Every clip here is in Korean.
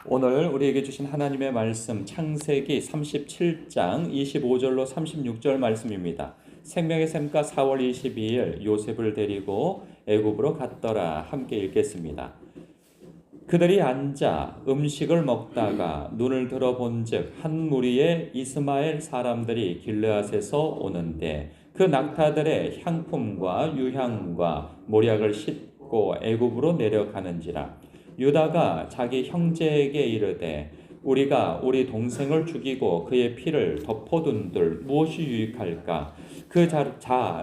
오늘 우리에게 주신 하나님의 말씀 창세기 37장 25절로 36절 말씀입니다. 생명의 샘가 4월 22일 요셉을 데리고 애굽으로 갔더라. 함께 읽겠습니다. 그들이 앉아 음식을 먹다가 눈을 들어본즉 한 무리의 이스마엘 사람들이 길르앗에서 오는데 그 낙타들의 향품과 유향과 모략을 싣고 애굽으로 내려가는지라. 유다가 자기 형제에게 이르되 우리가 우리 동생을 죽이고 그의 피를 덮어둔들 무엇이 유익할까?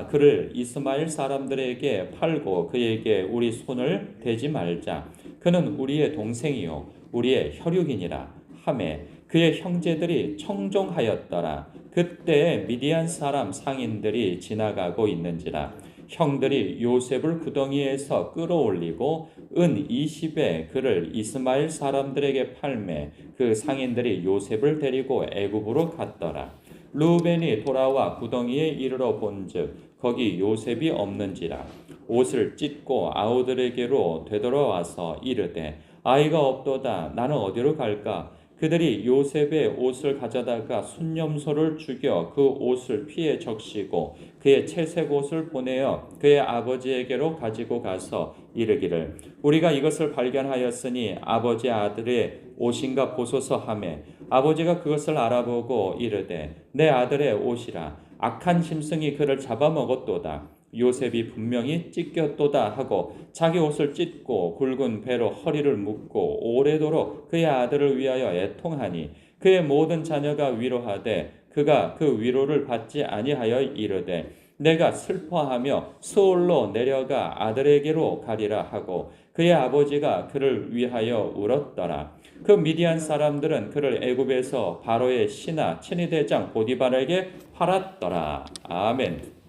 그를 이스마엘 사람들에게 팔고 그에게 우리 손을 대지 말자. 그는 우리의 동생이요 우리의 혈육이니라 하매 그의 형제들이 청종하였더라. 그때 미디안 사람 상인들이 지나가고 있는지라. 형들이 요셉을 구덩이에서 끌어올리고 은 20에 그를 이스마엘 사람들에게 팔매 그 상인들이 요셉을 데리고 애굽으로 갔더라. 루벤이 돌아와 구덩이에 이르러 본즉 거기 요셉이 없는지라. 옷을 찢고 아우들에게로 되돌아와서 이르되 아이가 없도다. 나는 어디로 갈까? 그들이 요셉의 옷을 가져다가 순념소를 죽여 그 옷을 피에 적시고 그의 채색 옷을 보내어 그의 아버지에게로 가지고 가서 이르기를 우리가 이것을 발견하였으니 아버지 아들의 옷인가 보소서 하매 아버지가 그것을 알아보고 이르되 내 아들의 옷이라. 악한 짐승이 그를 잡아먹었도다. 요셉이 분명히 찢겼도다 하고 자기 옷을 찢고 굵은 배로 허리를 묶고 오래도록 그의 아들을 위하여 애통하니 그의 모든 자녀가 위로하되 그가 그 위로를 받지 아니하여 이르되 내가 슬퍼하며 수올로 내려가 아들에게로 가리라 하고 그의 아버지가 그를 위하여 울었더라. 그 미디안 사람들은 그를 애굽에서 바로의 신하 친위대장 보디발에게 팔았더라. 아멘.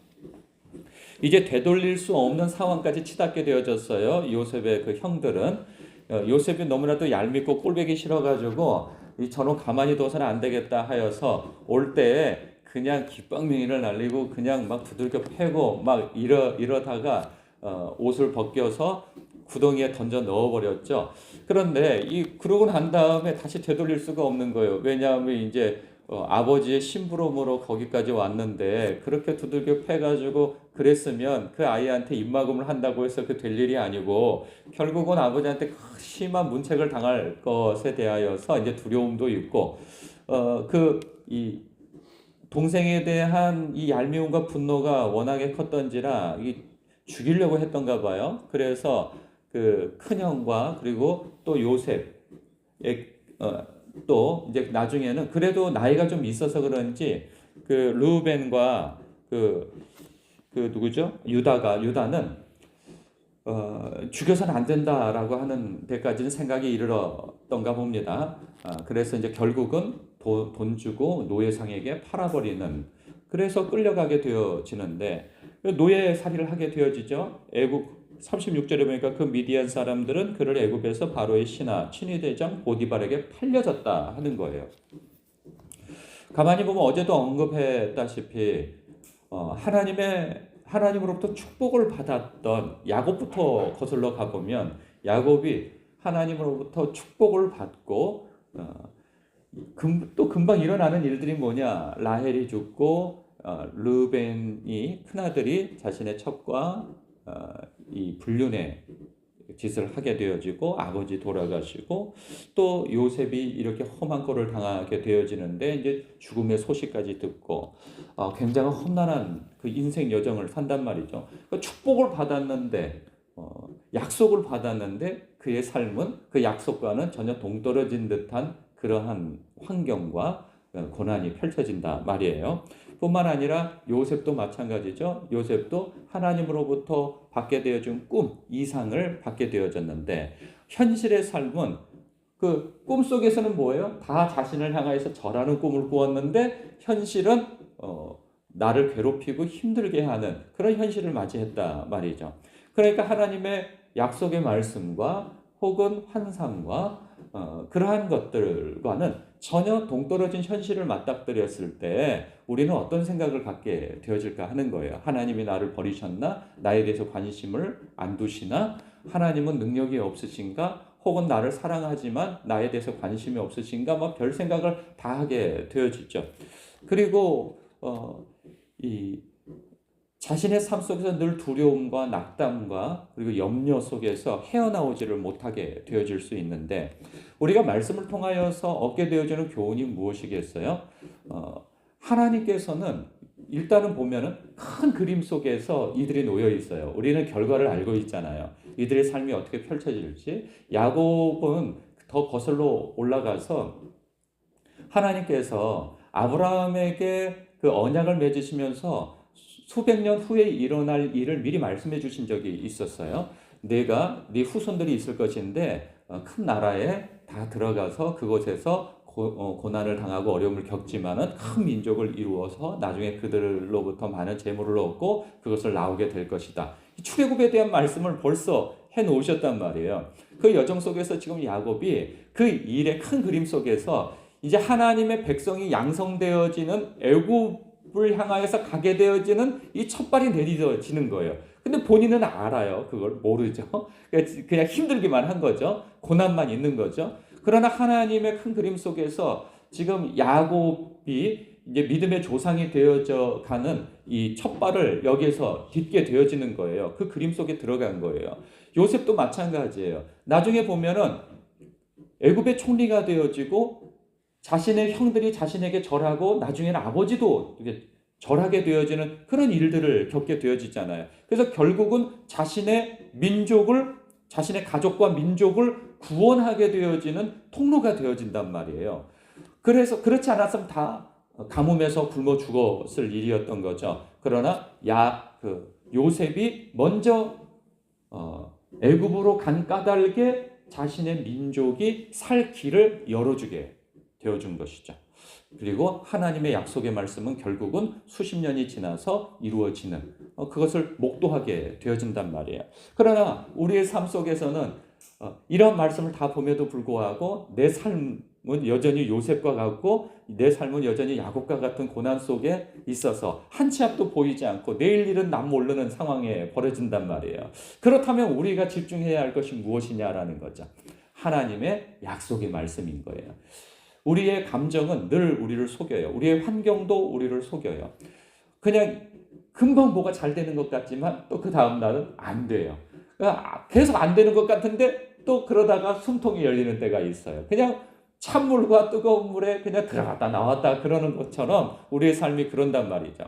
이제 되돌릴 수 없는 상황까지 치닫게 되어졌어요. 요셉의 그 형들은 요셉이 너무나도 얄밉고 꼴보기 싫어가지고 저놈 가만히 둬서는 안 되겠다 하여서 올 때 그냥 깃방맹이를 날리고 그냥 막 두들겨 패고 막 이러다가 옷을 벗겨서 구덩이에 던져 넣어버렸죠. 그런데 그러고 난 다음에 다시 되돌릴 수가 없는 거예요. 왜냐하면 이제 아버지의 심부름으로 거기까지 왔는데 그렇게 두들겨 패가지고 그랬으면 그 아이한테 입막음을 한다고 해서 그 될 일이 아니고 결국은 아버지한테 심한 문책을 당할 것에 대하여서 이제 두려움도 있고 이 동생에 대한 이 얄미움과 분노가 워낙에 컸던지라 죽이려고 했던가 봐요. 그래서 그 큰형과 그리고 또 요셉의 또 이제 나중에는 그래도 나이가 좀 있어서 그런지 그 르우벤과 그 누구죠? 유다는 죽여서는 안 된다라고 하는 데까지는 생각이 이르렀던가 봅니다. 그래서 이제 결국은 돈 주고 노예상에게 팔아버리는 그래서 끌려가게 되어지는데 노예살이를 하게 되어지죠. 애국 36절에 보니까 그 미디안 사람들은 그를 애굽에서 바로의 신하 친위대장 보디발에게 팔려졌다 하는 거예요. 가만히 보면 어제도 언급했다시피 하나님으로부터 축복을 받았던 야곱부터 거슬러 가보면 야곱이 하나님으로부터 축복을 받고 또 금방 일어나는 일들이 뭐냐. 라헬이 죽고 르벤이 큰아들이 자신의 첩과 이 불륜의 짓을 하게 되어지고 아버지 돌아가시고 또 요셉이 이렇게 험한 꼴을 당하게 되어지는데 이제 죽음의 소식까지 듣고 굉장히 험난한 그 인생 여정을 산단 말이죠. 그러니까 축복을 받았는데 약속을 받았는데 그의 삶은 그 약속과는 전혀 동떨어진 듯한 그러한 환경과 고난이 펼쳐진다 말이에요. 뿐만 아니라 요셉도 마찬가지죠. 요셉도 하나님으로부터 받게 되어진 꿈, 이상을 받게 되어졌는데 현실의 삶은 그 꿈속에서는 뭐예요? 다 자신을 향하여서 절하는 꿈을 꾸었는데 현실은 나를 괴롭히고 힘들게 하는 그런 현실을 맞이했다 말이죠. 그러니까 하나님의 약속의 말씀과 혹은 환상과 그러한 것들과는 전혀 동떨어진 현실을 맞닥뜨렸을 때 우리는 어떤 생각을 갖게 되어질까 하는 거예요. 하나님이 나를 버리셨나? 나에 대해서 관심을 안 두시나? 하나님은 능력이 없으신가? 혹은 나를 사랑하지만 나에 대해서 관심이 없으신가, 뭐 별 생각을 다 하게 되어지죠. 그리고 이 자신의 삶 속에서 늘 두려움과 낙담과 그리고 염려 속에서 헤어나오지를 못하게 되어질 수 있는데, 우리가 말씀을 통하여서 얻게 되어지는 교훈이 무엇이겠어요? 하나님께서는 일단은 보면은 큰 그림 속에서 이들이 놓여 있어요. 우리는 결과를 알고 있잖아요. 이들의 삶이 어떻게 펼쳐질지. 야곱은 더 거슬러 올라가서 하나님께서 아브라함에게 그 언약을 맺으시면서 수백 년 후에 일어날 일을 미리 말씀해 주신 적이 있었어요. 내가 네 후손들이 있을 것인데 큰 나라에 다 들어가서 그곳에서 고난을 당하고 어려움을 겪지만은 큰 민족을 이루어서 나중에 그들로부터 많은 재물을 얻고 그것을 나오게 될 것이다. 출애굽에 대한 말씀을 벌써 해 놓으셨단 말이에요. 그 여정 속에서 지금 야곱이 그 일의 큰 그림 속에서 이제 하나님의 백성이 양성되어지는 애굽을 향하여서 가게 되어지는 이 첫발이 내딛어지는 거예요. 근데 본인은 알아요. 그걸 모르죠. 그냥 힘들기만 한 거죠. 고난만 있는 거죠. 그러나 하나님의 큰 그림 속에서 지금 야곱이 이제 믿음의 조상이 되어져 가는 이 첫발을 여기에서 딛게 되어지는 거예요. 그 그림 속에 들어간 거예요. 요셉도 마찬가지예요. 나중에 보면은 애굽의 총리가 되어지고 자신의 형들이 자신에게 절하고 나중에는 아버지도 절하게 되어지는 그런 일들을 겪게 되어지잖아요. 그래서 결국은 자신의 민족을, 자신의 가족과 민족을 구원하게 되어지는 통로가 되어진단 말이에요. 그래서 그렇지 않았으면 다 가뭄에서 굶어 죽었을 일이었던 거죠. 그러나 요셉이 먼저 애굽으로 간 까닭에 자신의 민족이 살 길을 열어주게 되어준 것이죠. 그리고 하나님의 약속의 말씀은 결국은 수십 년이 지나서 이루어지는 그것을 목도하게 되어진단 말이에요. 그러나 우리의 삶 속에서는 이런 말씀을 다 봄에도 불구하고 내 삶은 여전히 요셉과 같고 내 삶은 여전히 야곱과 같은 고난 속에 있어서 한 치 앞도 보이지 않고 내일 일은 남 모르는 상황에 벌어진단 말이에요. 그렇다면 우리가 집중해야 할 것이 무엇이냐라는 거죠. 하나님의 약속의 말씀인 거예요. 우리의 감정은 늘 우리를 속여요. 우리의 환경도 우리를 속여요. 그냥 금방 뭐가 잘 되는 것 같지만 또 그 다음 날은 안 돼요. 계속 안 되는 것 같은데 또 그러다가 숨통이 열리는 때가 있어요. 그냥 찬물과 뜨거운 물에 그냥 들어갔다 나왔다 그러는 것처럼 우리의 삶이 그런단 말이죠.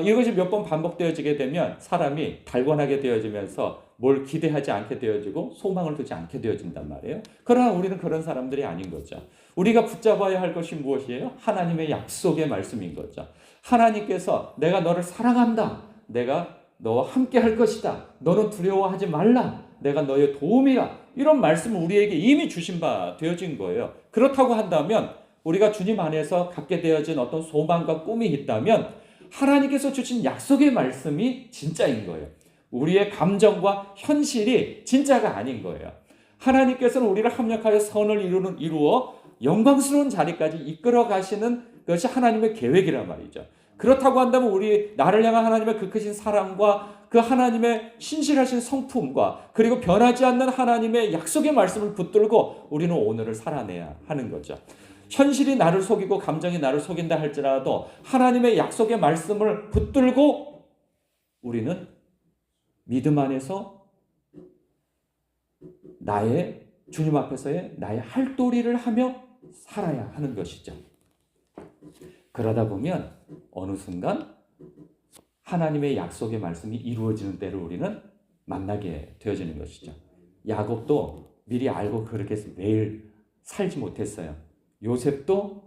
이것이 몇 번 반복되어지게 되면 사람이 달관하게 되어지면서 뭘 기대하지 않게 되어지고 소망을 두지 않게 되어진단 말이에요. 그러나 우리는 그런 사람들이 아닌 거죠. 우리가 붙잡아야 할 것이 무엇이에요? 하나님의 약속의 말씀인 거죠. 하나님께서 내가 너를 사랑한다. 내가 너와 함께 할 것이다. 너는 두려워하지 말라. 내가 너의 도움이라. 이런 말씀을 우리에게 이미 주신 바 되어진 거예요. 그렇다고 한다면 우리가 주님 안에서 갖게 되어진 어떤 소망과 꿈이 있다면 하나님께서 주신 약속의 말씀이 진짜인 거예요. 우리의 감정과 현실이 진짜가 아닌 거예요. 하나님께서는 우리를 합력하여 선을 이루어 영광스러운 자리까지 이끌어 가시는 것이 하나님의 계획이란 말이죠. 그렇다고 한다면 나를 향한 하나님의 그 크신 사랑과 그 하나님의 신실하신 성품과 그리고 변하지 않는 하나님의 약속의 말씀을 붙들고 우리는 오늘을 살아내야 하는 거죠. 현실이 나를 속이고 감정이 나를 속인다 할지라도 하나님의 약속의 말씀을 붙들고 우리는 믿음 안에서 주님 앞에서의 나의 할도리를 하며 살아야 하는 것이죠. 그러다 보면 어느 순간 하나님의 약속의 말씀이 이루어지는 때를 우리는 만나게 되어지는 것이죠. 야곱도 미리 알고 그렇게 매일 살지 못했어요. 요셉도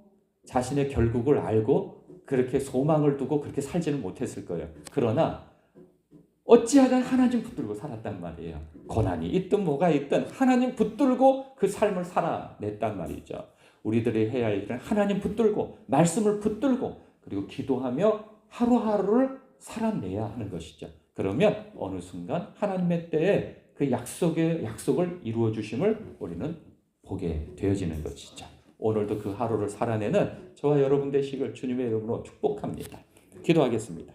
자신의 결국을 알고 그렇게 소망을 두고 그렇게 살지는 못했을 거예요. 그러나 어찌하든 하나님 붙들고 살았단 말이에요. 고난이 있든 뭐가 있든 하나님 붙들고 그 삶을 살아냈단 말이죠. 우리들이 해야 할 일은 하나님 붙들고 말씀을 붙들고 그리고 기도하며 하루하루를 살아내야 하는 것이죠. 그러면 어느 순간 하나님의 때에 그 약속을 이루어 주심을 우리는 보게 되어지는 것이죠. 오늘도 그 하루를 살아내는 저와 여러분 되시길 주님의 이름으로 축복합니다. 기도하겠습니다.